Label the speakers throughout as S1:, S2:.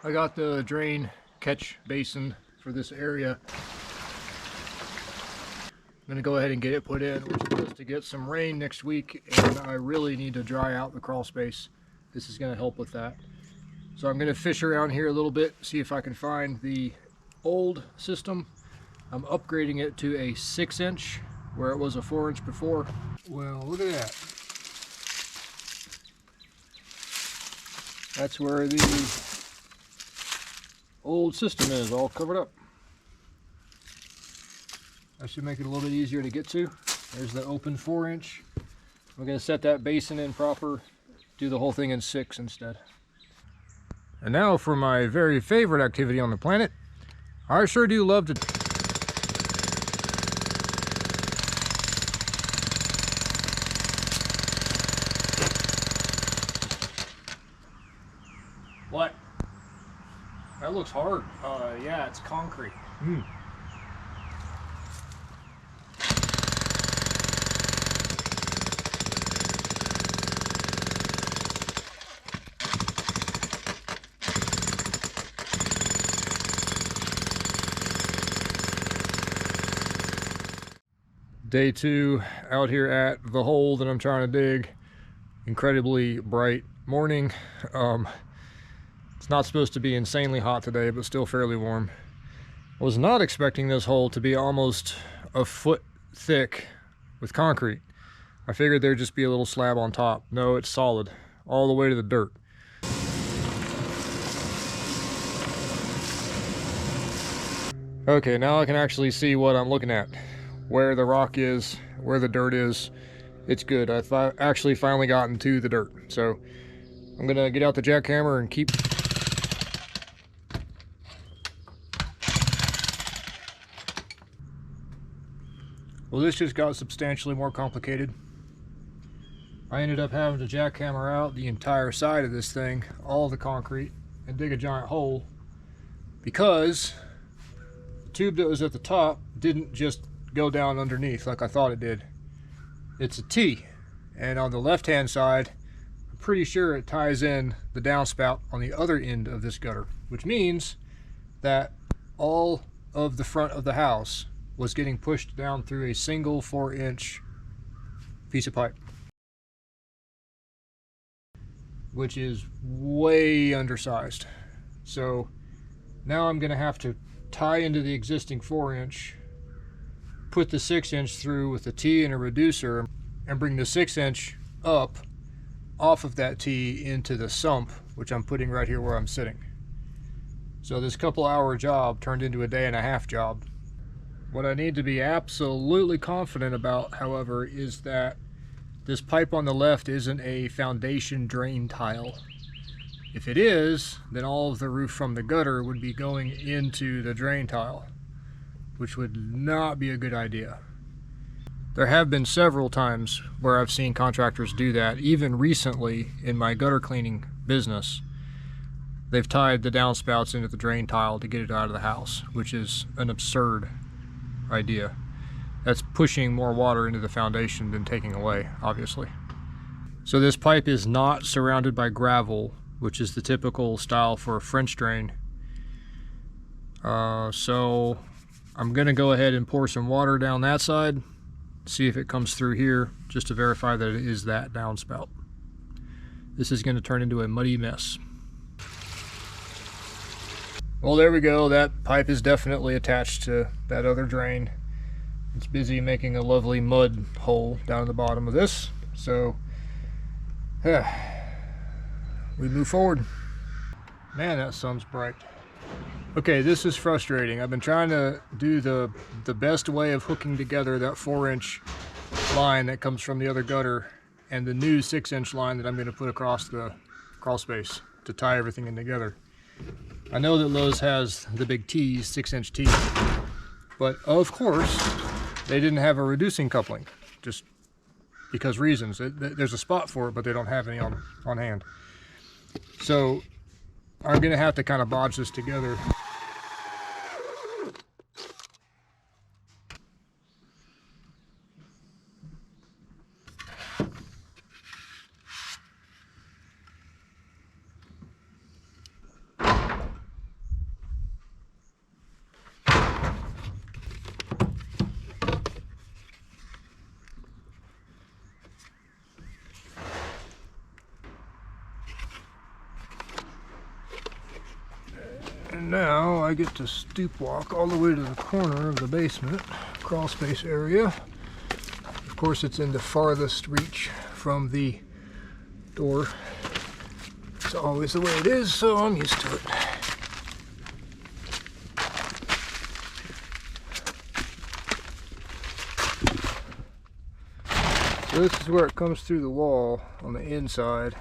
S1: I got the drain catch basin for this area. I'm gonna go ahead and get it put in. We're supposed to get some rain next week, and I really need to dry out the crawl space. This is gonna help with that. So I'm gonna fish around here a little bit, see if I can find the old system. I'm upgrading it to a 6-inch where it was a 4-inch before. Well, look at that. That's where the old system is, all covered up. That should make it a little bit easier to get to. There's the open 4-inch. We're going to set that basin in proper, do the whole thing in 6 instead. And now for my very favorite activity on the planet. I sure do love to... What? That looks hard. Yeah, it's concrete. Day 2 out here at the hole that I'm trying to dig. Incredibly bright morning. It's not supposed to be insanely hot today, but still fairly warm. I was not expecting this hole to be almost a foot thick with concrete. I figured there'd just be a little slab on top. No, it's solid, all the way to the dirt. Okay, now I can actually see what I'm looking at. Where the rock is, where the dirt is. It's good. I've actually finally gotten to the dirt. So I'm gonna get out the jackhammer and keep... Well, this just got substantially more complicated. I ended up having to jackhammer out the entire side of this thing, all the concrete, and dig a giant hole because the tube that was at the top didn't just go down underneath like I thought it did. It's a T, and on the left hand side I'm pretty sure it ties in the downspout on the other end of this gutter, which means that all of the front of the house was getting pushed down through a single 4-inch piece of pipe, which is way undersized. So now I'm gonna have to tie into the existing 4-inch, put the 6-inch through with a T and a reducer, and bring the 6-inch up off of that T into the sump, which I'm putting right here where I'm sitting. So this couple-hour job turned into a day-and-a-half job. What I need to be absolutely confident about, however, is that this pipe on the left isn't a foundation drain tile. If it is, then all of the roof from the gutter would be going into the drain tile, which would not be a good idea. There have been several times where I've seen contractors do that. Even recently in my gutter cleaning business, they've tied the downspouts into the drain tile to get it out of the house, which is an absurd idea. That's pushing more water into the foundation than taking away, obviously. So this pipe is not surrounded by gravel, which is the typical style for a French drain. So I'm gonna go ahead and pour some water down that side, see if it comes through here, just to verify that it is that downspout. This is gonna turn into a muddy mess. Well, there we go. That pipe is definitely attached to that other drain. It's busy making a lovely mud hole down at the bottom of this. So, we move forward. Man, that sun's bright. Okay, this is frustrating. I've been trying to do the best way of hooking together that 4-inch line that comes from the other gutter and the new 6-inch line that I'm going to put across the crawl space to tie everything in together. I know that Lowe's has the big T's, 6-inch T's, but of course they didn't have a reducing coupling, just because reasons. There's a spot for it, but they don't have any on hand. So I'm gonna have to kind of bodge this together. And now I get to stoop walk all the way to the corner of the basement, crawl space area. Of course, it's in the farthest reach from the door. It's always the way it is, so I'm used to it. So this is where it comes through the wall on the inside,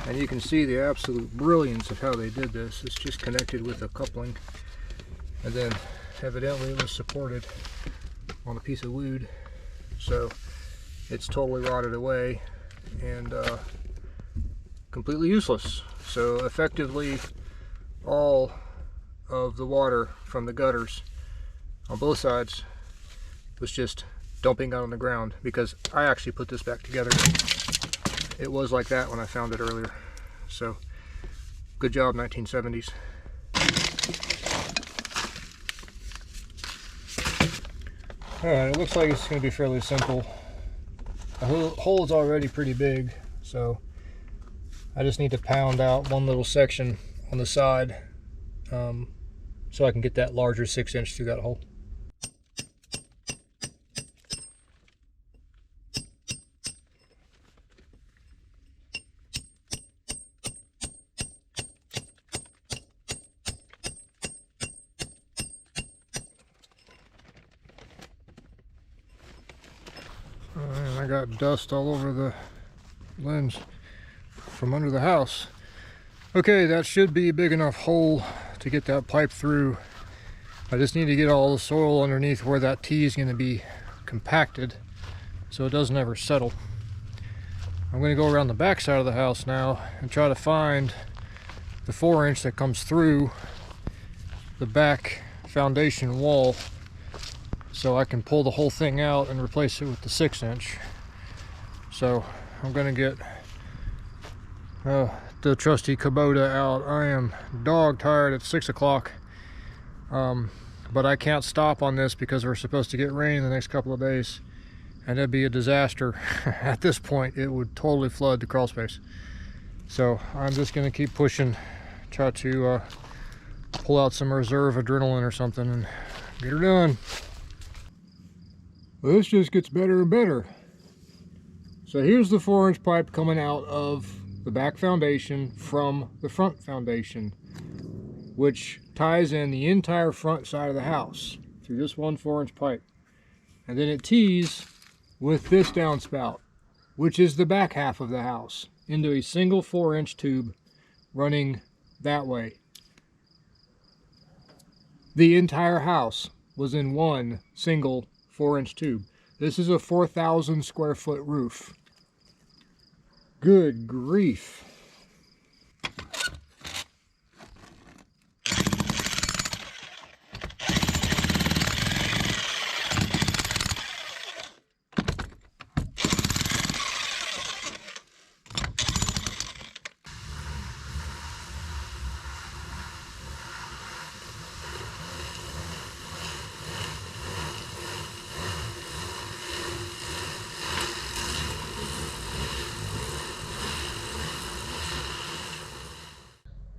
S1: and you can see the absolute brilliance of how they did this. It's just connected with a coupling, and then evidently it was supported on a piece of wood, so it's totally rotted away and completely useless. So effectively all of the water from the gutters on both sides was just dumping out on the ground, because I actually put this back together. It was like that when I found it earlier. So good job, 1970s. Alright, it looks like it's going to be fairly simple. The hole is already pretty big, so I just need to pound out one little section on the side so I can get that larger 6-inch through that hole. And I got dust all over the lens from under the house. Okay, that should be a big enough hole to get that pipe through. I just need to get all the soil underneath where that T is going to be compacted so it doesn't ever settle. I'm going to go around the back side of the house now and try to find the 4-inch that comes through the back foundation wall, so I can pull the whole thing out and replace it with the 6-inch. So I'm gonna get the trusty Kubota out. I am dog tired at 6 o'clock, but I can't stop on this because we're supposed to get rain in the next couple of days, and it'd be a disaster. At this point it would totally flood the crawl space. So I'm just gonna keep pushing, try to pull out some reserve adrenaline or something and get her done. Well, this just gets better and better. So here's the 4-inch pipe coming out of the back foundation from the front foundation, which ties in the entire front side of the house through this one 4-inch pipe. And then it tees with this downspout, which is the back half of the house, into a single 4-inch tube running that way. The entire house was in one single 4-inch tube. This is a 4,000 square foot roof. Good grief.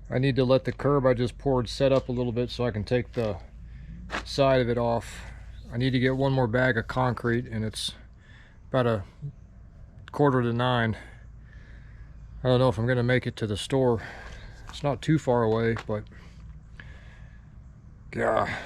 S1: I need to let the curb I just poured set up a little bit so I can take the side of it off. I need to get one more bag of concrete, and it's about 8:45. I don't know if I'm gonna make it to the store. It's not too far away, but yeah.